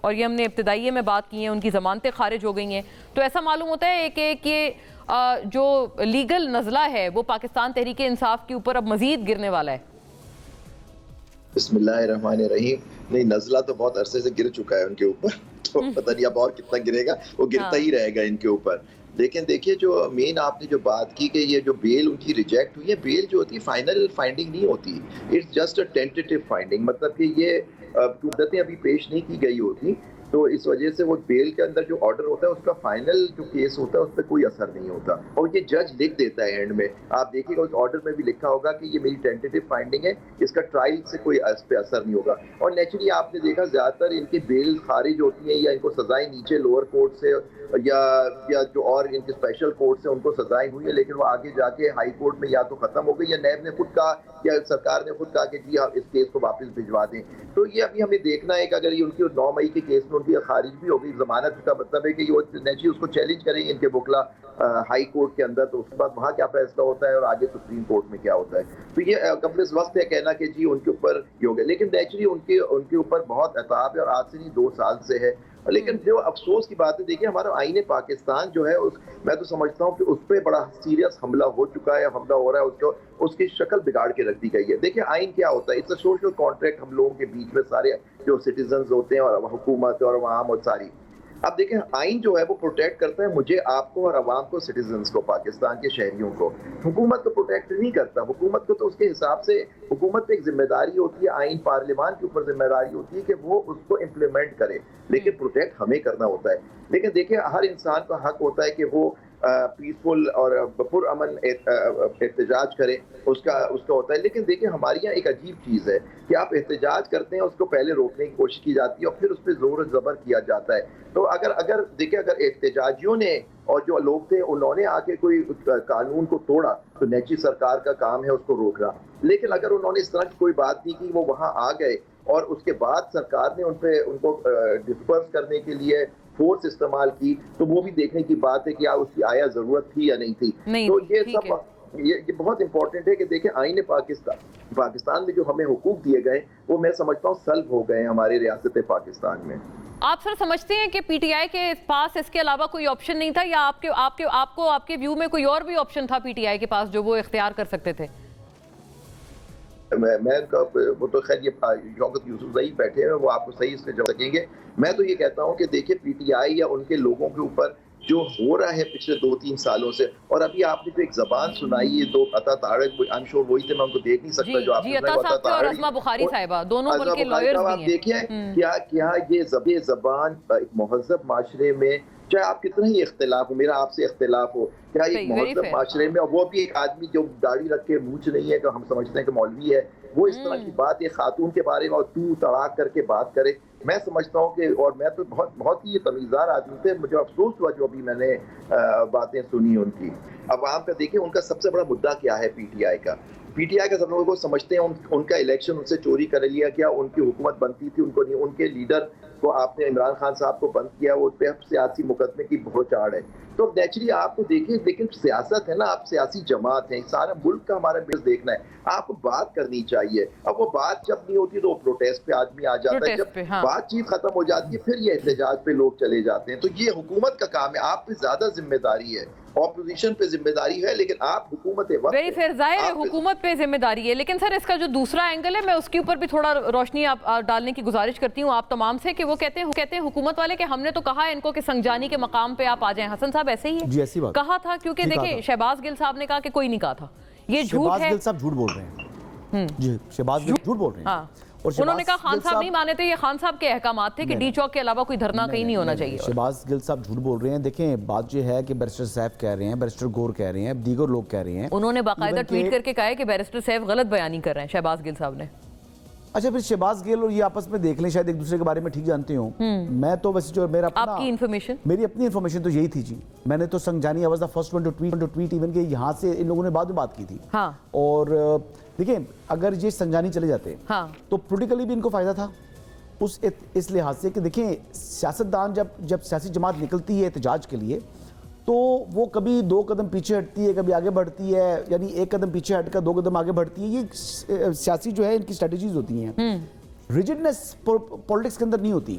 اور یہ ہم نے ابتدائیے میں بات کی ہے، ان کی ضمانتیں خارج ہو گئی ہیں، تو ایسا معلوم ہوتا ہے کہ یہ جو لیگل نزلہ ہے وہ پاکستان تحریک انصاف کے اوپر اب مزید گرنے والا ہے. بسم اللہ الرحمن الرحیم. نہیں، نزلہ تو بہت عرصے سے گر چکا ہے ان کے اوپر، تو پتہ نہیں اب اور کتنا گرے گا، وہ گرتا ہی رہے گا ان کے اوپر. لیکن دیکھیے جو مین آپ نے جو بات کی کہ یہ جو بیل ان کی ریجیکٹ ہوئی ہے، بیل جو ہوتی ہے فائنل فائنڈنگ نہیں ہوتی، اٹس جسٹ اے ٹینٹیٹیو فائنڈنگ. مطلب کہ یہ مدتیں ابھی پیش نہیں کی گئی ہوتی، تو اس وجہ سے وہ بیل کے اندر جو آرڈر ہوتا ہے اس کا فائنل جو کیس ہوتا ہے اس پہ کوئی اثر نہیں ہوتا، اور یہ جج لکھ دیتا ہے اینڈ میں. آپ دیکھیے گا اس آرڈر میں بھی لکھا ہوگا کہ یہ میری ٹینٹیٹیو فائنڈنگ ہے، اس کا ٹرائل سے کوئی اس پہ اثر نہیں ہوگا. اور نیچرلی آپ نے دیکھا زیادہ تر ان کی بیل خارج ہوتی ہیں یا ان کو سزائیں نیچے لوور کورٹ سے یا جو اور ان کے اسپیشل کورٹ سے ان کو سزائیں ہوئی ہیں، لیکن وہ آگے جا کے ہائی کورٹ میں یا تو ختم ہو گئی یا نیب نے خود کہا یا سرکار نے خود کہا کہ جی آپ اس کیس کو واپس بھجوا دیں. تو یہ ابھی ہمیں دیکھنا ہے کہ اگر یہ ان کی 9 مئی کے کیس میں ان کی خارج بھی ہوگی ضمانت، کا مطلب ہے کہ یہ نیچرلی اس کو چیلنج کریں گے ان کے وکلا ہائی کورٹ کے اندر، تو اس کے بعد وہاں کیا فیصلہ ہوتا ہے اور آگے سپریم کورٹ میں کیا ہوتا ہے. تو یہ قبل اس وقت ہے کہنا کہ جی ان کے اوپر یہ ہو گیا، لیکن نیچرلی ان کے اوپر بہت عتاب ہے اور آج سے نہیں 2 سال سے ہے. لیکن جو افسوس کی بات ہے، دیکھیں ہمارا آئین پاکستان جو ہے میں تو سمجھتا ہوں کہ اس پہ بڑا سیریس حملہ ہو چکا ہے، حملہ ہو رہا ہے، اس کی شکل بگاڑ کے رکھ دی گئی ہے. دیکھیں آئین کیا ہوتا ہے، اٹس اے سوشل کانٹریکٹ ہم لوگوں کے بیچ میں، سارے جو سٹیزنز ہوتے ہیں اور حکومت اور عوام اور ساری. اب دیکھیں آئین جو ہے وہ پروٹیکٹ کرتا ہے مجھے، آپ کو اور عوام کو، سٹیزنز کو، پاکستان کے شہریوں کو. حکومت تو پروٹیکٹ نہیں کرتا. حکومت کو تو اس کے حساب سے حکومت پہ ایک ذمہ داری ہوتی ہے، آئین پارلیمان کے اوپر ذمہ داری ہوتی ہے کہ وہ اس کو امپلیمنٹ کرے، لیکن پروٹیکٹ ہمیں کرنا ہوتا ہے. لیکن دیکھیں ہر انسان کا حق ہوتا ہے کہ وہ پیسفل اور پرامن احتجاج کرے، اس کا ہوتا ہے. لیکن دیکھیں ہمارے یہاں ایک عجیب چیز ہے کہ آپ احتجاج کرتے ہیں، اس کو پہلے روکنے کی کوشش کی جاتی ہے اور پھر اس پہ زور و زبر کیا جاتا ہے. تو اگر دیکھیں اگر احتجاجیوں نے اور جو لوگ تھے انہوں نے آ کے کوئی قانون کو توڑا تو نیچی سرکار کا کام ہے اس کو روکنا. لیکن اگر انہوں نے اس طرح کی کوئی بات نہیں کی، وہ وہاں آ گئے اور اس کے بعد سرکار نے ان کو ڈسپرس کرنے کے لیے فورس استعمال کی، تو وہ بھی دیکھنے کی بات ہے کہ اس کی آیا ضرورت تھی یا نہیں تھی. تو یہ سب یہ بہت امپورٹنٹ ہے کہ دیکھیں آئین پاکستان میں جو ہمیں حقوق دیے گئے وہ میں سمجھتا ہوں سلب ہو گئے ہیں ہمارے ریاست پاکستان میں. آپ سر سمجھتے ہیں کہ پی ٹی آئی کے پاس اس کے علاوہ کوئی آپشن نہیں تھا، یا آپ کے ویو میں کوئی اور بھی آپشن تھا پی ٹی آئی کے پاس جو وہ اختیار کر سکتے تھے؟ میں وہ تو خیر یہ شوکت یوسف زئی بیٹھے ہیں، وہ آپ کو صحیح اس سے جواب سکیں گے. میں تو یہ کہتا ہوں کہ دیکھیں پی ٹی آئی یا ان کے لوگوں کے اوپر جو ہو رہا ہے پچھلے 2-3 سالوں سے، اور ابھی آپ نے جو ایک زبان سنائی ہے دو عطا طارق، آئی ایم شور وہی تھے، میں ان کو دیکھ نہیں سکتا جو آپ نے عطا صاحب اور اسما بخاری صاحبہ دونوں بلکہ لائرز بھی ہیں. آپ دیکھیں کیا یہ زبان ایک مہذب معاشرے میں، چاہے آپ کتنا ہی اختلاف ہو، میرا آپ سے اختلاف ہو، کیا ایک مہذب معاشرے میں، اور وہ بھی ایک آدمی جو داڑھی رکھ کے مونچھ نہیں ہے کہ ہم سمجھتے ہیں کہ مولوی ہے، وہ اس طرح کی بات ایک خاتون کے بارے میں اور تو تڑاک کر کے بات کرے. میں سمجھتا ہوں کہ، اور میں تو بہت ہی تمیزدار آدمی تھے، مجھے افسوس ہوا جو ابھی میں نے باتیں سنی ان کی. عوام کا دیکھیں ان کا سب سے بڑا مدعا کیا ہے پی ٹی آئی کا. پی ٹی آئی کا سب لوگوں کو سمجھتے ہیں ان کا الیکشن ان سے چوری کر لیا گیا، ان کی حکومت بنتی تھی، ان کو نہیں، ان کے لیڈر کو آپ نے عمران خان صاحب کو بند کیا، وہ پہ سیاسی مقدمے کی بہت چاڑ ہے. تو نیچرلی آپ کو دیکھیں، لیکن سیاست ہے نا، آپ سیاسی جماعت ہیں، سارا ملک کا ہمارا بیس دیکھنا ہے، آپ کو بات کرنی چاہیے. اب وہ بات جب نہیں ہوتی تو وہ پروٹیسٹ پہ آدمی آ جاتا ہے، جب بات چیت ختم ہو جاتی ہے پھر یہ احتجاج پہ لوگ چلے جاتے ہیں. تو یہ حکومت کا کام ہے، آپ پہ زیادہ ذمہ داری ہے، اپوزیشن پہ ذمہ داری ہے، لیکن آپ حکومت وقت ویری فیئر، ظاہر ہے حکومت پہ ذمہ داری ہے. لیکن سر اس کا جو دوسرا اینگل ہے، میں اس کے اوپر بھی تھوڑا روشنی آپ ڈالنے کی گزارش کرتی ہوں آپ تمام سے، کہ وہ کہتے ہیں حکومت والے کہ ہم نے تو کہا ہے ان کو کہ سنجانی کے مقام پہ آپ آ جائیں. حسن صاحب ایسے ہی ہے؟ جی ایسی بات کہا تھا، کیونکہ دیکھیں شہباز گل صاحب نے کہا کہ کوئی نہیں کہا تھا. یہ جھوٹ ہے. شہباز گل صاحب جھوٹ بول رہے ہیں. جی شہباز گل جھوٹ بول رہے ہیں. انہوں نے کہا خان صاحب نہیں مانے تھے، یہ خان صاحب کے احکامات تھے کہ ڈی چوک کے علاوہ کوئی دھرنا کہیں نہیں ہونا چاہیے. شہباز گل صاحب جھوٹ بول رہے ہیں. دیکھیں بات یہ ہے کہ بیرسٹر سیف کہہ رہے ہیں، بیرسٹر گور کہہ رہے ہیں، دیگر لوگ کہہ رہے ہیں. انہوں نے باقاعدہ ٹویٹ کر کے کہا ہے کہ بیرسٹر سیف غلط بیانی کر رہے ہیں، شہباز گل صاحب نے. اچھا پھر شہباز گل اور یہ آپس میں دیکھ لیں، شاید ایک دوسرے کے بارے میں ٹھیک جانتے ہوں. میں تو ویسے جو میرا آپ کی انفارمیشن، میری اپنی انفارمیشن تو یہی تھی جی. میں نے تو Sanjani was the first one to tweet even کہ یہاں سے ان لوگوں نے بعد میں بات کی تھی. اور دیکھیں اگر یہ سنجانی چلے جاتے تو پولیٹیکلی بھی ان کو فائدہ تھا اس لحاظ سے کہ دیکھیں سیاستدان جب سیاسی جماعت نکلتی ہے احتجاج کے لیے تو وہ کبھی 2 قدم پیچھے ہٹتی ہے، کبھی آگے بڑھتی ہے، یعنی 1 قدم پیچھے ہٹ کر 2 قدم آگے بڑھتی ہے. یہ سیاسی جو ہے ان کی اسٹریٹجیز ہوتی ہیں. ریجڈنس پولیٹکس کے اندر نہیں ہوتی.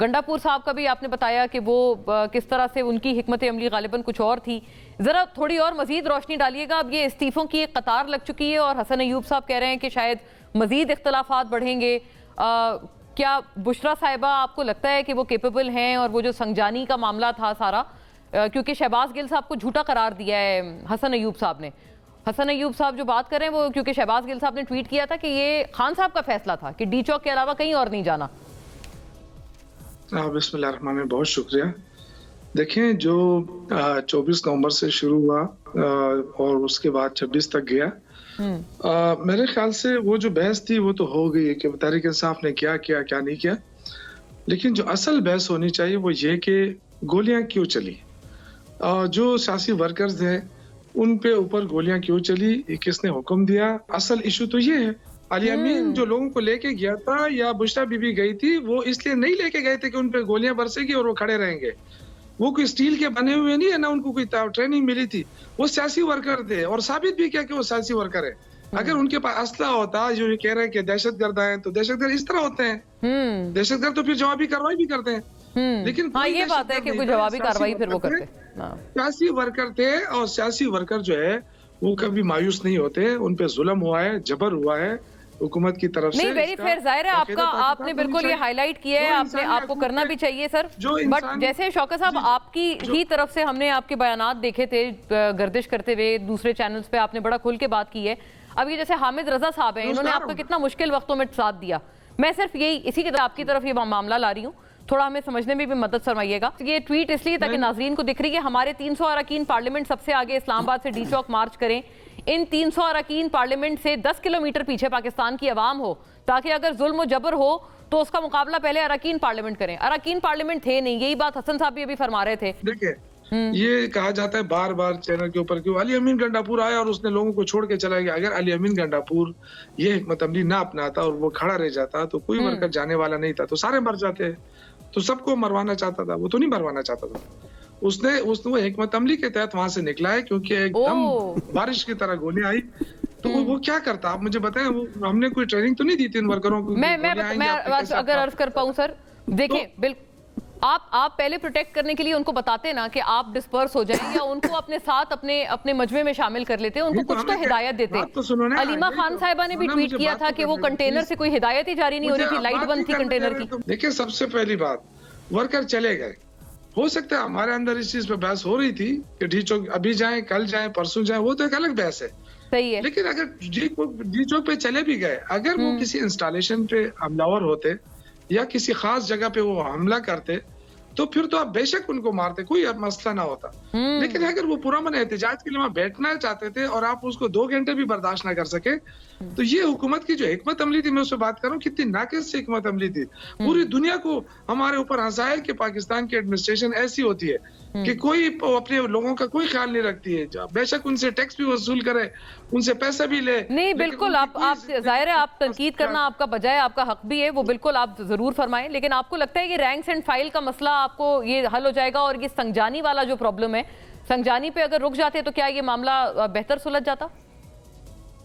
گنڈاپور صاحب کا بھی آپ نے بتایا کہ وہ کس طرح سے ان کی حکمت عملی غالباً کچھ اور تھی. ذرا تھوڑی اور مزید روشنی ڈالیے گا. اب یہ استعفوں کی ایک قطار لگ چکی ہے اور حسن ایوب صاحب کہہ رہے ہیں کہ شاید مزید اختلافات بڑھیں گے. کیا بشرا صاحبہ آپ کو لگتا ہے کہ وہ کیپیبل ہیں؟ اور وہ جو سنجانی کا معاملہ تھا سارا، کیونکہ شہباز گل صاحب کو جھوٹا قرار دیا ہے حسن ایوب صاحب نے. حسن ایوب صاحب جو بات کر رہے ہیں وہ کیونکہ شہباز گل صاحب نے ٹویٹ کیا تھا کہ یہ خان صاحب کا فیصلہ تھا کہ ڈی چوک کے علاوہ کہیں اور نہیں جانا. بسم اللہ الرحمن الرحیم. بہت شکریہ. دیکھیں جو 24 نومبر سے شروع ہوا اور اس کے بعد 26 تک گیا، میرے خیال سے وہ جو بحث تھی وہ تو ہو گئی کہ تحریک انصاف نے کیا نہیں کیا، لیکن جو اصل بحث ہونی چاہیے وہ یہ کہ گولیاں کیوں چلی، جو سیاسی ورکرز ہیں ان پہ اوپر گولیاں کیوں چلی، کس نے حکم دیا. اصل ایشو تو یہ ہے. علی امین جو لوگوں کو لے کے گیا تھا یا بشرا بی بی گئی تھی، وہ اس لیے نہیں لے کے گئے تھے کہ ان پہ گولیاں برسے گی اور وہ کھڑے رہیں گے. وہ کوئی اسٹیل کے بنے ہوئے نہیں ہے، نہ ان کو کوئی ٹریننگ ملی تھی. وہ سیاسی ورکر تھے اور ثابت بھی کیا کہ وہ سیاسی ورکر ہے. اگر ان کے پاس اسلحہ ہوتا جو یہ کہہ رہے ہیں کہ دہشت گرد ہیں، تو دہشت گرد اس طرح ہوتے ہیں. دہشت گرد تو پھر جوابی کارروائی بھی کرتے ہیں. لیکن ہاں یہ بات ہے کہ کوئی جوابی کارروائی پھر وہ کرتے. سیاسی ورکر تھے اور سیاسی ورکر جو ہے وہ کبھی مایوس نہیں ہوتے. ان پہ ظلم ہوا ہے، جبر ہوا ہے حکومت کی طرف سے. نہیں ویری فیئر. ظاہر ہے آپ نے بالکل یہ ہائی لائٹ کیا ہے، آپ کو کرنا بھی چاہیے سر. بٹ جیسے شوکت صاحب آپ کی ہی طرف سے ہم نے آپ کے بیانات دیکھے تھے گردش کرتے ہوئے دوسرے چینلز پہ، آپ نے بڑا کھل کے بات کی ہے. اب یہ جیسے حامد رضا صاحب ہیں، انہوں نے آپ کو کتنا مشکل وقتوں میں ساتھ دیا. میں صرف اسی کی طرح آپ کی طرف یہ معاملہ لا رہی ہوں، تھوڑا ہمیں سمجھنے میں بھی مدد فرمائیے گا. یہ ٹویٹ اس لیے تاکہ ناظرین کو دکھ رہی ہے ہمارے 300 اراکین پارلیمنٹ سب سے آگے اسلام آباد سے ڈی چوک مارچ کریں. ان 300 اراکین پارلیمنٹ سے 10 کلومیٹر پیچھے پاکستان کی عوام ہو، تاکہ اگر ظلم و جبر ہو تو اس کا مقابلہ پہلے اراکین پارلیمنٹ کریں. اراکین پارلیمنٹ تھے نہیں، یہی بات حسن صاحب بھی ابھی فرما رہے تھے. دیکھیں یہ کہا جاتا ہے بار بار چینل کے اوپر کہ علی امین گنڈاپور آیا اور اس نے لوگوں کو چھوڑ کے چلا گیا. اگر علی امین گنڈاپور یہ حکمت عملی نہ اپناتا اور وہ کھڑا رہ جاتا تو کوئی ورکر جانے والا نہیں تھا، تو سارے مر جاتے. تو سب کو مروانا چاہتا تھا، وہ تو نہیں مروانا چاہتا تھا. اس نے وہ حکمت عملی کے تحت وہاں سے نکلا ہے، کیونکہ ایک دم بارش کی طرح گولیاں آئی. تو وہ کیا کرتا آپ مجھے بتائیں. ہم نے کوئی ٹریننگ تو نہیں دی تھی ان ورکروں کو. میں اگر عرض کر پاؤں سر، دیکھیں بالکل آپ پہلے پروٹیکٹ کرنے کے لیے ان کو بتاتے نا کہ آپ ڈسپرس ہو جائیں، یا ان کو اپنے ساتھ اپنے مجمع میں شامل کر لیتے، ان کو کچھ تو ہدایت دیتے. علیمہ خان صاحبہ نے بھی ٹویٹ کیا تھا کہ وہ کنٹینر سے کوئی ہدایت ہی جاری نہیں ہو رہی تھی، لائٹ بند تھی کنٹینر کی. دیکھیں سب سے پہلی بات، ورکر چلے گئے. ہو سکتا ہے ہمارے اندر اس چیز پہ بحث ہو رہی تھی کہ ڈی چوک ابھی جائیں، کل جائیں، پرسوں جائیں، وہ تو ایک الگ بحث ہے. صحیح ہے. لیکن اگر ڈی چوک پہ چلے بھی گئے، اگر وہ کسی انسٹالیشن پہ حملہ ہوتے یا کسی خاص جگہ پہ وہ حملہ کرتے تو پھر تو آپ بے شک ان کو مارتے، کوئی مسئلہ نہ ہوتا. لیکن اگر وہ پرامن احتجاج کے لیے وہاں بیٹھنا چاہتے تھے اور آپ اس کو 2 گھنٹے بھی برداشت نہ کر سکے، تو یہ حکومت کی جو حکمت عملی تھی، میں اس سے بات کر رہا ہوں، کتنی ناقص سے حکمت عملی تھی. پوری دنیا کو ہمارے اوپر ہنسایا کہ پاکستان کی ایڈمنسٹریشن ایسی ہوتی ہے کہ کوئی اپنے لوگوں کا کوئی خیال نہیں رکھتی ہے. بے شک ان سے ٹیکس بھی وصول کرے، ان سے پیسہ بھی لے. نہیں بالکل، آپ ظاہر ہے آپ تنقید کرنا آپ کا بجائے، آپ کا حق بھی ہے، وہ بالکل آپ ضرور فرمائیں. لیکن آپ کو لگتا ہے کہ رینکس اینڈ فائل کا مسئلہ آپ کو یہ حل ہو جائے گا، اور یہ سنجانی والا جو پرابلم ہے، سنجانی پہ اگر رک جاتے تو کیا یہ معاملہ بہتر سلجھ جاتا؟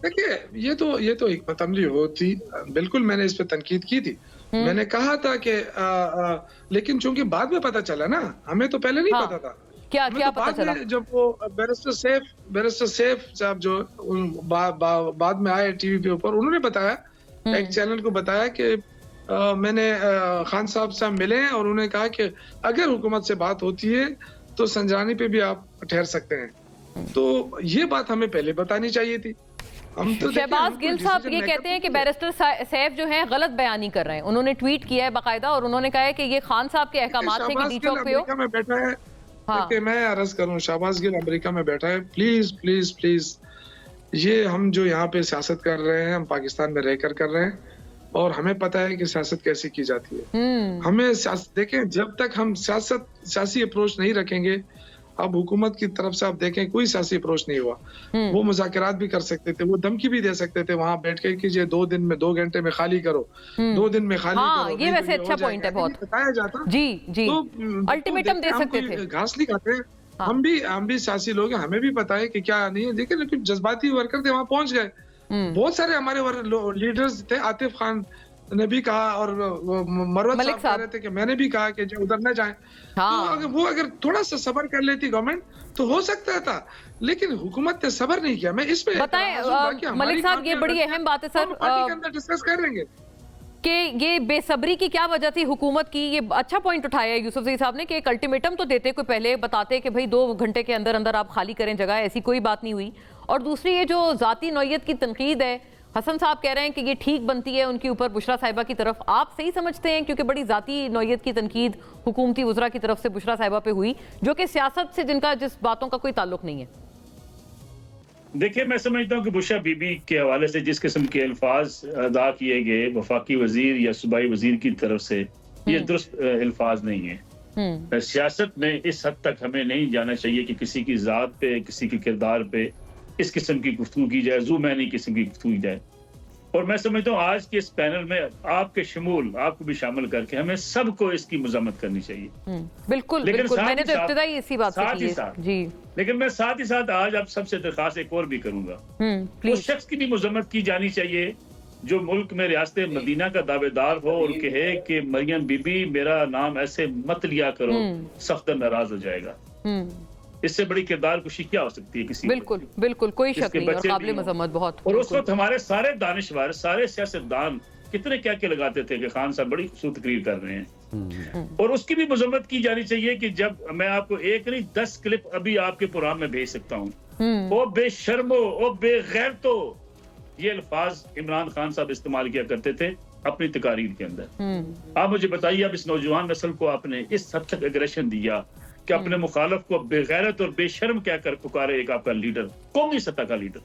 دیکھیے یہ تو حکمت عملی ہوتی. بالکل میں نے اس پہ تنقید کی تھی، میں نے کہا تھا کہ لیکن چونکہ بعد میں پتا چلا نا، ہمیں تو پہلے نہیں پتا تھا. کیا پتا چلا؟ جب وہ بیرسٹر سیف صاحب جو بعد میں آئے ٹی وی پہ اوپر، انہوں نے بتایا، ایک چینل کو بتایا کہ میں نے خان صاحب سے ملے اور انہوں نے کہا کہ اگر حکومت سے بات ہوتی ہے تو سنجانی پہ بھی آپ ٹھہر سکتے ہیں. تو یہ بات ہمیں پہلے بتانی چاہیے تھی. شہباز گل صاحب یہ کہتے ہیں کہ بیرسٹر سیف جو ہیں غلط بیانی کر رہے ہیں. انہوں نے ٹویٹ کیا ہے باقاعدہ، اور انہوں نے کہا ہے کہ یہ خان صاحب کے احکامات سے کہ ڈی چوک پہ ہو. میں بیٹھا ہے کہ میں عرض کروں، شہباز گل امریکہ میں بیٹھا ہے. پلیز پلیز پلیز، یہ ہم جو یہاں پہ سیاست کر رہے ہیں، ہم پاکستان میں رہ کر رہے ہیں، اور ہمیں پتہ ہے کہ سیاست کیسی کی جاتی ہے. ہمیں دیکھیں، جب تک ہم سیاسی اپروچ نہیں رکھیں گے، اب حکومت کی طرف سے آپ دیکھیں کوئی سیاسی اپروچ نہیں ہوا. وہ مذاکرات بھی کر سکتے تھے، وہ دھمکی بھی دے سکتے تھے وہاں بیٹھ کے کہ یہ 2 دن میں 2 گھنٹے میں خالی کرو، 2 دن میں خالی کرو. یہ ویسے اچھا پوائنٹ ہے، بہت بتایا جاتا. جی الٹیمیٹم دے سکتے تھے. گھاس نہیں کھاتے. ہم بھی سیاسی لوگ ہیں، ہمیں بھی پتا ہے کہ کیا نہیں ہے. لیکن جذباتی ورکر تھے، وہاں پہنچ گئے. بہت سارے ہمارے لیڈرز تھے، عاطف خان نے بھی کہا اور مروت صاحب کہہ رہے تھے کہ میں نے بھی کہا کہ جو ادھر نہ جائیں، تو وہ اگر تھوڑا سا صبر کر لیتی گورنمنٹ تو ہو سکتا تھا، لیکن حکومت نے صبر نہیں کیا. میں اس پہ بتائیں ملک صاحب، یہ بڑی اہم بات ہے سر، پارٹی کے اندر ڈسکس کر لیں گے کہ یہ بے صبری کی کیا وجہ تھی حکومت کی. یہ اچھا پوائنٹ اٹھایا ہے یوسف زئی صاحب نے کہ ایک الٹیمیٹم تو دیتے، کوئی پہلے بتاتے کہ بھئی 2 گھنٹے کے اندر اندر آپ خالی کریں جگہ، ایسی کوئی بات نہیں ہوئی. اور دوسری یہ جو ذاتی نوعیت کی تنقید ہے، حسن صاحب کہہ رہے ہیں کہ یہ ٹھیک بنتی ہے ان کے اوپر بشرا صاحبہ کی طرف، آپ صحیح سمجھتے ہیں؟ کیونکہ بڑی ذاتی نوعیت کی تنقید حکومتی وزراء کی طرف سے بشرا صاحبہ پہ ہوئی، جو کہ سیاست سے جس باتوں کا کوئی تعلق نہیں ہے. دیکھیں میں سمجھتا ہوں کہ بشرا بی بی کے حوالے سے جس قسم کے الفاظ ادا کیے گئے وفاقی وزیر یا صوبائی وزیر کی طرف سے، یہ درست الفاظ نہیں ہیں. سیاست میں اس حد تک ہمیں نہیں جانا چاہیے کہ کسی کی ذات پہ، کسی کے کردار پہ اس قسم کی گفتگو کی جائے، ذو معنی قسم کی گفتگو کی جائے. اور میں سمجھتا ہوں آج کے اس پینل میں آپ کے شمول، آپ کو بھی شامل کر کے ہمیں سب کو اس کی مذمت کرنی چاہیے. بالکل بالکل، میں نے تو ابتدائی اسی بات سے کی ہے جی. لیکن میں ساتھ ہی ساتھ آج آپ سب سے درخواست ایک اور بھی کروں گا، اس شخص کی بھی مذمت کی جانی چاہیے جو ملک میں ریاست مدینہ کا دعوے دار ہو اور کہے کہ مریم بی بی میرا نام ایسے مت لیا کرو، سخت ناراض ہو جائے گا. اس سے بڑی کردار کشی کیا ہو سکتی ہے کسی؟ بالکل بالکل، کوئی شک نہیں، اور قابل مذمت بہت. اور اس وقت ہمارے سارے دانشور، سارے سیاستدان کتنے کیا کیا لگاتے تھے کہ خان صاحب بڑی خوبصورت تقریر کر رہے ہیں. اور اس کی بھی مذمت کی جانی چاہیے کہ جب میں آپ کو ایک نہیں 10 کلپ ابھی آپ کے پروگرام میں بھیج سکتا ہوں. او بے شرمو، او بے غیرتو، یہ الفاظ عمران خان صاحب استعمال کیا کرتے تھے اپنی تقاریر کے اندر. آپ مجھے بتائیے، اب اس نوجوان نسل کو آپ نے اس حد تک اگریشن دیا کہ اپنے مخالف کو بے غیرت اور بے شرم کہہ کر پکارے ایک آپ کا لیڈر، قومی سطح کا لیڈر،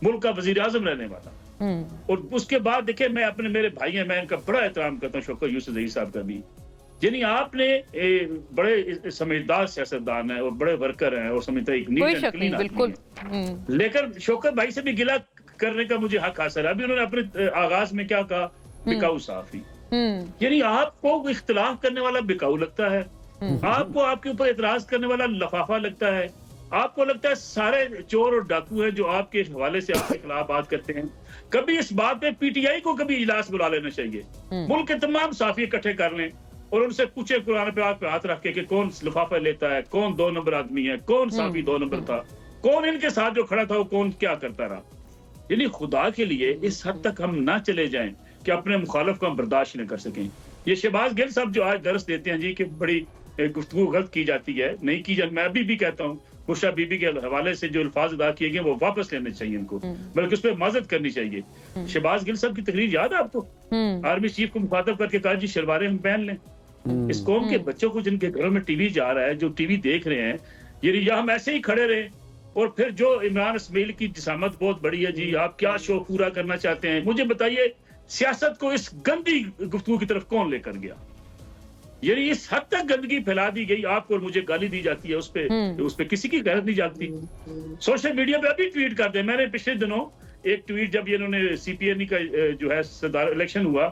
ملک کا وزیر اعظم رہنے والا. اور اس کے بعد دیکھیں، میں اپنے میرے بھائی ہیں، میں ان کا بڑا احترام کرتا ہوں، شوکت یوسف زئی صاحب کا بھی، یعنی آپ نے بڑے سمجھدار سیاستدان ہیں اور بڑے ورکر ہیں اور سمجھتا ایک نیٹ اینڈ کلین آدمی ہیں. لیکن شوکت بھائی سے بھی گلہ کرنے کا مجھے حق حاصل ہے. ابھی انہوں نے اپنے آغاز میں کیا کہا؟ بکاؤ صحافی. یعنی آپ کو اختلاف کرنے والا بکاؤ لگتا ہے، آپ کو آپ کے اوپر اعتراض کرنے والا لفافہ لگتا ہے، آپ کو لگتا ہے سارے چور اور ڈاکو ہیں جو آپ کے حوالے سے آپ کے خلاف بات کرتے ہیں. کبھی اس بات پہ پی ٹی آئی کو کبھی اجلاس بلا لینا چاہیے، ملک کے تمام صحافی اکٹھے کر لیں اور ان سے پوچھے قرآن پہ آپ پہ ہاتھ رکھ کے کہ کون لفافہ لیتا ہے، کون 2 نمبر آدمی ہے، کون صحافی 2 نمبر تھا، کون ان کے ساتھ جو کھڑا تھا وہ کون کیا کرتا رہا. یعنی خدا کے لیے اس حد تک ہم نہ چلے جائیں کہ اپنے مخالف کو ہم برداشت نہ کر سکیں. یہ شہباز گل صاحب جو آج درس دیتے ہیں جی کہ بڑی گفتگو غلط کی جاتی ہے، نہیں کی جاتی. میں ابھی بھی کہتا ہوں بشرا بی بی کے حوالے سے جو الفاظ ادا کیے گئے وہ واپس لینے چاہیے ان کو، بلکہ اس پہ معذرت کرنی چاہیے. شہباز گل صاحب کی تقریر یاد ہے آپ کو؟ آرمی چیف کو مخاطب کر کے کہا جی شلواریں ہم پہن لیں. اس قوم کے بچوں کو جن کے گھروں میں ٹی وی جا رہا ہے، جو ٹی وی دیکھ رہے ہیں، یعنی یا ہم ایسے ہی کھڑے رہے اور پھر جو عمران اسماعیل کی جسامت بہت بڑی ہے جی، آپ کیا شو پورا کرنا چاہتے ہیں؟ مجھے بتائیے سیاست کو اس گندی گفتگو کی طرف کون لے کر گیا؟ یعنی اس حد تک گندگی پھیلا دی گئی، آپ کو اور مجھے گالی دی جاتی ہے، اس پہ کسی کی غیرت نہیں جاگتی. سوشل میڈیا پہ ابھی ٹویٹ کر دیں. میں نے پچھلے دنوں ایک ٹویٹ، جب یہ انہوں نے سی پی این کا جو ہے صدر الیکشن ہوا،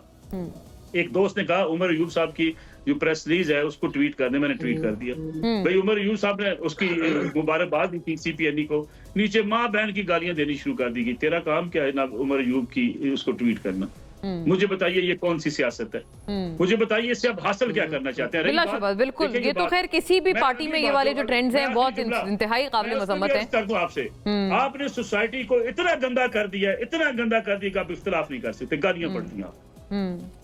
ایک دوست نے کہا عمر ایوب صاحب کی جو پریس ریلیز ہے اس کو ٹویٹ کر دیں. میں نے ٹویٹ کر دیا. بھائی عمر ایوب صاحب نے اس کی مبارکباد دی تھی سی پی این کو، نیچے ماں بہن کی گالیاں دینی شروع کر دی گئی. تیرا کام کیا ہے نا عمر ایوب کی اس کو ٹویٹ کرنا؟ مجھے بتائیے یہ کون سی سیاست ہے؟ مجھے بتائیے اس سے آپ حاصل کیا کرنا چاہتے ہیں؟ بلا شبہ بالکل، یہ تو خیر کسی بھی پارٹی میں یہ والے جو ٹرینڈز ہیں بہت انتہائی قابل مذمت ہیں. آپ سے آپ نے سوسائٹی کو اتنا گندا کر دیا، اتنا گندا کر دیا کہ آپ اختلاف نہیں کر سکتے، گالیاں پڑتی ہیں آپ.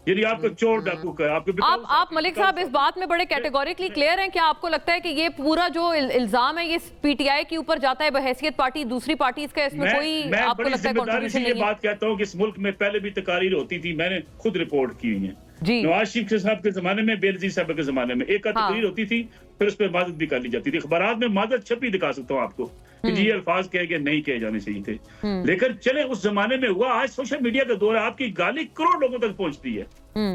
یعنی آپ کو چور ڈاکو کا آپ ملک صاحب اس بات میں بڑے کیٹیگوریکلی کلیئر ہیں. کیا آپ کو لگتا ہے کہ یہ پورا جو الزام ہے یہ پی ٹی آئی کے اوپر جاتا ہے بحیثیت پارٹی دوسری پارٹیز کا؟ اس میں کوئی آپ کو لگتا ہے کنٹریبیوشن نہیں ہے؟ یہ بات کہتا ہوں کہ اس ملک میں پہلے بھی تقاریر ہوتی تھی، میں نے خود رپورٹ کی ہوئی ہیں. نواز شریف صاحب کے زمانے میں، بے نظیر صاحب کے زمانے میں ایک تقریر ہوتی تھی، پھر اس پہ معذرت بھی کر لی جاتی تھی. اخبارات میں معذرت چھپی دکھا سکتا ہوں آپ کو کہ جی یہ الفاظ کہے کہ نہیں کہے جانے چاہیے تھے. لیکن چلے اس زمانے میں ہوا، آج سوشل میڈیا کا دور ہے، آپ کی گالی کروڑ لوگوں تک پہنچتی ہے.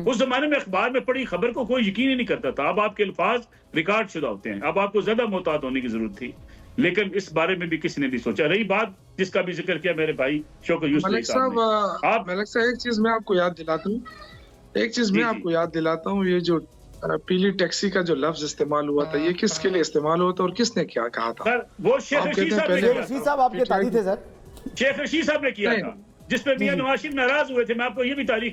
اس زمانے میں اخبار میں پڑی خبر کو کوئی یقین ہی نہیں کرتا تھا. اب آپ کے الفاظ ریکارڈ شدہ ہوتے ہیں. اب آپ کو زیادہ محتاط ہونے کی ضرورت تھی، لیکن اس بارے میں بھی کسی نے نہیں سوچا. رہی بات جس کا بھی ذکر کیا میرے بھائی شوکت یوسف صاحب نے، ملک صاحب ایک چیز میں آپ کو یاد دلاتا ہوں، یہ جو پیلی ٹیکسی کا جو لفظ استعمال ہوا تھا، یہ کس کے لیے استعمال ہوا تھا اور کس نے کیا کہا تھا؟ وہ شیخ رشید صاحب آپ کے تاریخ تھے سر، شیخ رشید صاحب نے کیا تھا، جس پہ میاں نواز شریف ناراض ہوئے تھے. میں آپ کو یہ بھی تاریخ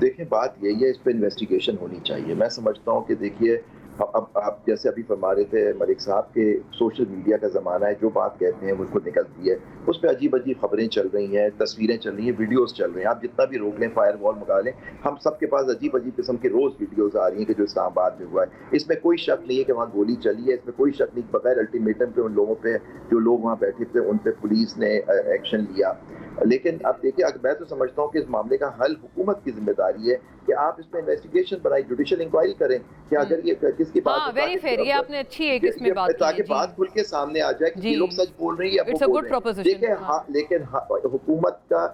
دیکھیں بات یہی ہے، اس پہ انویسٹیگیشن ہونی چاہیے. میں سمجھتا ہوں کہ دیکھیے اب آپ جیسے ابھی فرما رہے تھے ملک صاحب کے سوشل میڈیا کا زمانہ ہے، جو بات کہتے ہیں وہ خود نکلتی ہے، اس پہ عجیب عجیب خبریں چل رہی ہیں، تصویریں چل رہی ہیں، ویڈیوز چل رہے ہیں. آپ جتنا بھی روک لیں، فائر وال منگا لیں، ہم سب کے پاس عجیب عجیب قسم کی روز ویڈیوز آ رہی ہیں کہ جو اسلام آباد میں ہوا ہے. اس میں کوئی شک نہیں ہے کہ وہاں گولی چلی ہے، اس میں کوئی شک نہیں بغیر الٹیمیٹم پہ ان لوگوں پہ جو لوگ وہاں بیٹھے تھے ان پہ پولیس نے ایکشن لیا. لیکن اب دیکھیں میں تو سمجھتا ہوں کہ اس معاملے کا حل حکومت کی ذمہ داری ہے کہ آپ اس پہ انویسٹیگیشن بنائیں، جوڈیشل انکوائری کریں کہ اگر یہ کس کی بات ہے تاکہ بات کھل کے سامنے آ جائے کہ یہ لوگ سچ بول رہے ہیں یا وہ بول رہے ہیں. دیکھیں لیکن حکومت کا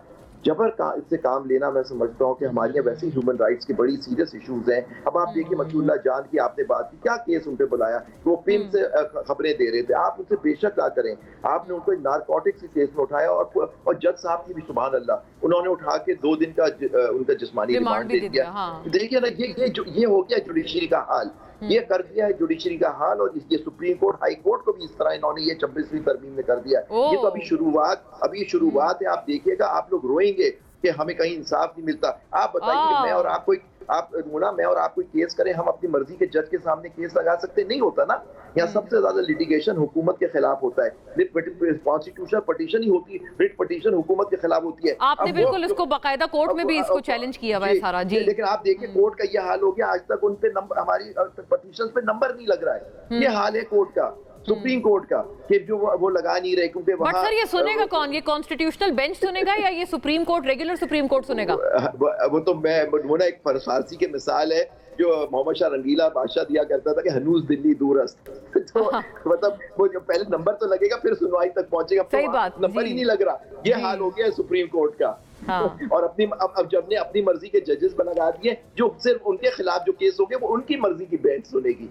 جبر سے کام لینا، میں سمجھتا ہوں کہ ہمارے یہاں ویسے ہیومن رائٹس کے بڑی سیریس ایشوز ہیں. اب آپ دیکھیں مکی اللہ جان کی آپ نے بات کی، کیا کیس ان پہ بلایا، وہ پن سے خبریں دے رہے تھے. آپ ان سے بے شک نہ کریں، آپ نے ان کو نارکوٹکس کے کیس میں اٹھایا اور جج صاحب کی بھی سبحان اللہ انہوں نے اٹھا کے 2 دن کا ان کا جسمانی ریمانڈ دے دیا. دیکھیے نا یہ ہو گیا جوڈیشری کا حال، یہ کر دیا ہے جوڈیشری کا حال. اور یہ سپریم کورٹ ہائی کورٹ کو بھی اس طرح انہوں نے یہ 26ویں ترمیم میں کر دیا. یہ تو ابھی شروعات ہے. آپ دیکھیے گا، آپ لوگ روئیں گے کہ ہمیں کہیں انصاف نہیں ملتا. آپ بتائیے کہ میں اور آپ کوئی کیس کریں، ہم اپنی مرضی کے جج کے سامنے کیس لگا سکتے نہیں ہوتا نا. یہاں سب سے زیادہ لٹیگیشن حکومت کے خلاف ہوتا ہے. کانسٹیٹیوشنل پٹیشن ہی ہوتی ہے، ریٹ پٹیشن حکومت کے خلاف ہوتی ہے. آپ نے بالکل اس کو باقاعدہ کورٹ میں بھی اس کو چیلنج کیا ہوا ہے سارا. جی لیکن آپ دیکھیں کورٹ کا یہ حال ہو گیا، آج تک ان پہ ہماری پٹیشنز پہ نمبر نہیں لگ رہا ہے. یہ حال ہے کورٹ کا، سپریم کورٹ کا، کہ جو وہ لگا نہیں رہے کیونکہ بٹ سر یہ سنے گا کون؟ یہ کانسٹیٹیوشنل بینچ سنے گا یا یہ supreme court regular supreme court سنے گا؟ وہ تو وہ نا ایک فارسی کے مثال ہے جو محمد شاہ رنگیلا بادشاہ دیا کرتا تھا کہ ہنوز دلی دور است. تو مطلب وہ جو پہلے نمبر تو لگے گا پھر سنوائی تک پہنچے گا، صحیح بات، نمبر ہی نہیں لگ رہا. یہ حال ہو گیا ہے سپریم کورٹ کا. اور اب جب نے اپنی مرضی کے ججز بنا دیے، جو صرف ان کے خلاف جو کیس ہو گئے وہ ان کی مرضی کی بینچ سنے گی.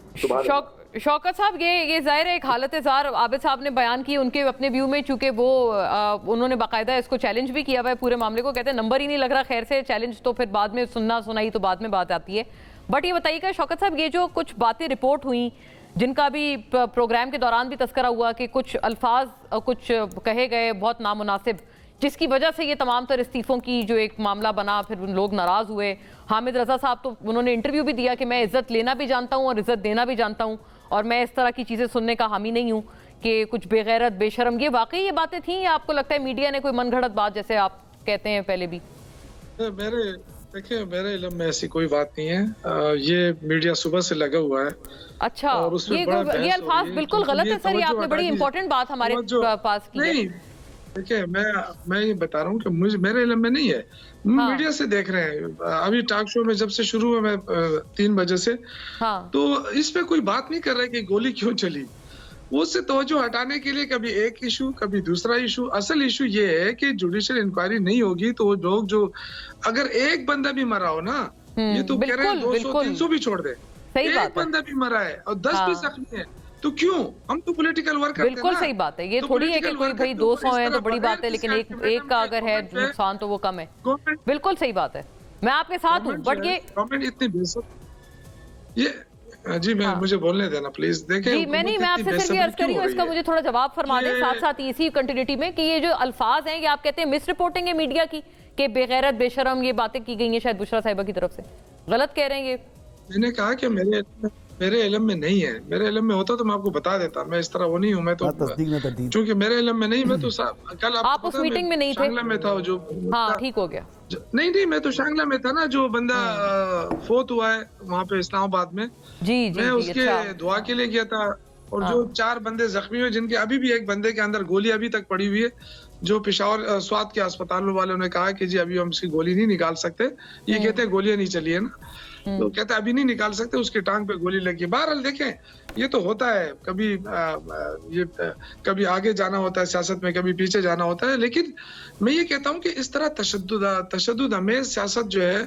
شوکت صاحب یہ ظاہر ہے ایک حالت زار عابد صاحب نے بیان کی ان کے اپنے ویو میں، چونکہ وہ انہوں نے باقاعدہ اس کو چیلنج بھی کیا ہوا ہے پورے معاملے کو. کہتے ہیں نمبر ہی نہیں لگ رہا. خیر سے چیلنج تو پھر بعد میں سنائی تو بعد میں بات آتی ہے. بٹ یہ بتائیے گا شوکت صاحب، یہ جو کچھ باتیں رپورٹ ہوئیں جن کا بھی پروگرام کے دوران بھی تذکرہ ہوا کہ کچھ الفاظ کچھ کہے گئے بہت نامناسب، جس کی وجہ سے یہ تمام تر استعفوں کی جو ایک معاملہ بنا، پھر لوگ ناراض ہوئے. حامد رضا صاحب تو انہوں نے انٹرویو بھی دیا کہ میں عزت لینا بھی جانتا ہوں اور عزت دینا بھی جانتا ہوں، اور میں اس طرح کی چیزیں سننے کا حامی نہیں ہوں کہ کچھ بے غیرت بے شرم. یہ واقعی یہ باتیں تھیں یا آپ کو لگتا ہے میڈیا نے کوئی من گھڑت بات جیسے آپ کہتے ہیں پہلے بھی؟ دیکھیں میرے علم میں ایسی کوئی بات نہیں ہے. یہ میڈیا صبح سے لگا ہوا ہے. اچھا، یہ الفاظ بالکل غلط ہے سر. یہ آپ نے بڑی امپورٹنٹ بات ہمارے پاس کی ہے. دیکھیں میں یہ بتا رہا ہوں کہ میرے علم میں نہیں ہے. میڈیا سے دیکھ رہے ہیں ابھی ٹاک شو میں جب سے شروع ہوا میں 3 بجے سے، تو اس پہ کوئی بات نہیں کر رہا کہ گولی کیوں چلی. وہ اس سے توجہ ہٹانے کے لیے کبھی ایک ایشو کبھی دوسرا ایشو. اصل ایشو یہ ہے کہ جوڈیشل انکوائری نہیں ہوگی تو وہ لوگ جو اگر ایک بندہ بھی مرا ہو نا، یہ تو کہہ رہے ہیں 200-300 بھی چھوڑ دیں، ایک بندہ بھی مرا ہے اور 10 بھی زخمی ہے تو کیوں؟ ہم تو پولیٹیکل ورک کرتے ہیں. بالکل صحیح بات ہے. یہ تھوڑی ہے کہ کوئی بھائی 200 ہیں تو بڑی بات ہے، لیکن ایک کا اگر ہے نقصان تو وہ کم ہے. بالکل صحیح بات ہے، میں آپ کے ساتھ ہوں. بٹ یہ گورنمنٹ اتنی بے سب جی میں مجھے بولنے دینا پلیز. دیکھیں جی میں آپ سے صرف یہ عرض کر رہی ہوں، اس کا مجھے تھوڑا جواب فرما دیں ساتھ ساتھ اسی کنٹینیوٹی میں کہ یہ جو الفاظ ہیں یہ آپ کہتے ہیں مس رپورٹنگ ہے میڈیا کی کہ بے غیرت بے شرم یہ باتیں کی گئی ہیں شاید بشرا صاحبہ کی طرف سے، غلط کہہ رہے ہیں یہ؟ میں نے کہا کہ میرے علم میں نہیں ہے. میرے علم میں ہوتا تو میں آپ کو بتا دیتا. میں اس طرح وہ نہیں ہوں. میں تو چونکہ میرے علم میں نہیں، میں تو کل آپ اس میٹنگ میں نہیں تھے؟ شانگلہ میں تھا جو. ہاں ٹھیک ہو گیا. نہیں میں تو شانگلہ میں تھا نا، جو بندہ فوت ہوا ہے وہاں پہ اسلام آباد میں. میں اس کے دعا کے لیے گیا تھا. اور جو 4 بندے زخمی ہوئے جن کے ابھی بھی ایک بندے کے اندر گولی ابھی تک پڑی ہوئی ہے، جو پشاور سوات کے اسپتالوں والوں نے کہا کہ جی ابھی ہم اس کی گولی نہیں نکال سکتے. یہ کہتے ہیں گولیاں نہیں چلی ہے نا، تو کہتے ابھی نہیں نکال سکتے، اس کے ٹانگ پہ گولی لگی. بہرحال دیکھیں یہ تو ہوتا ہے، کبھی آگے جانا ہوتا ہے سیاست میں، کبھی پیچھے جانا ہوتا ہے. لیکن میں یہ کہتا ہوں کہ اس طرح تشدد امیز سیاست جو ہے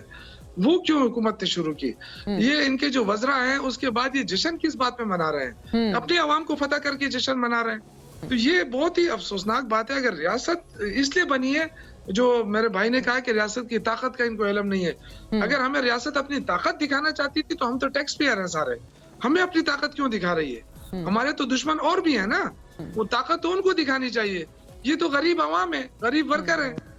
وہ کیوں حکومت نے شروع کی؟ یہ ان کے جو وزراء ہیں اس کے بعد یہ جشن کس بات پہ منا رہے ہیں؟ اپنی عوام کو فتح کر کے جشن منا رہے ہیں. تو یہ بہت ہی افسوسناک بات ہے. اگر ریاست اس لیے بنی ہے، جو میرے بھائی نے کہا کہ ریاست کی طاقت کا ان کو علم نہیں ہے. اگر ہمیں ریاست اپنی طاقت دکھانا چاہتی تھی تو ہم تو ٹیکس پیئر ہیں سارے، ہمیں اپنی طاقت کیوں دکھا رہی ہے؟ ہمارے تو دشمن اور بھی ہیں نا، وہ طاقت تو ان کو دکھانی چاہیے. یہ تو غریب عوام ہے، غریب ورکر ہیں،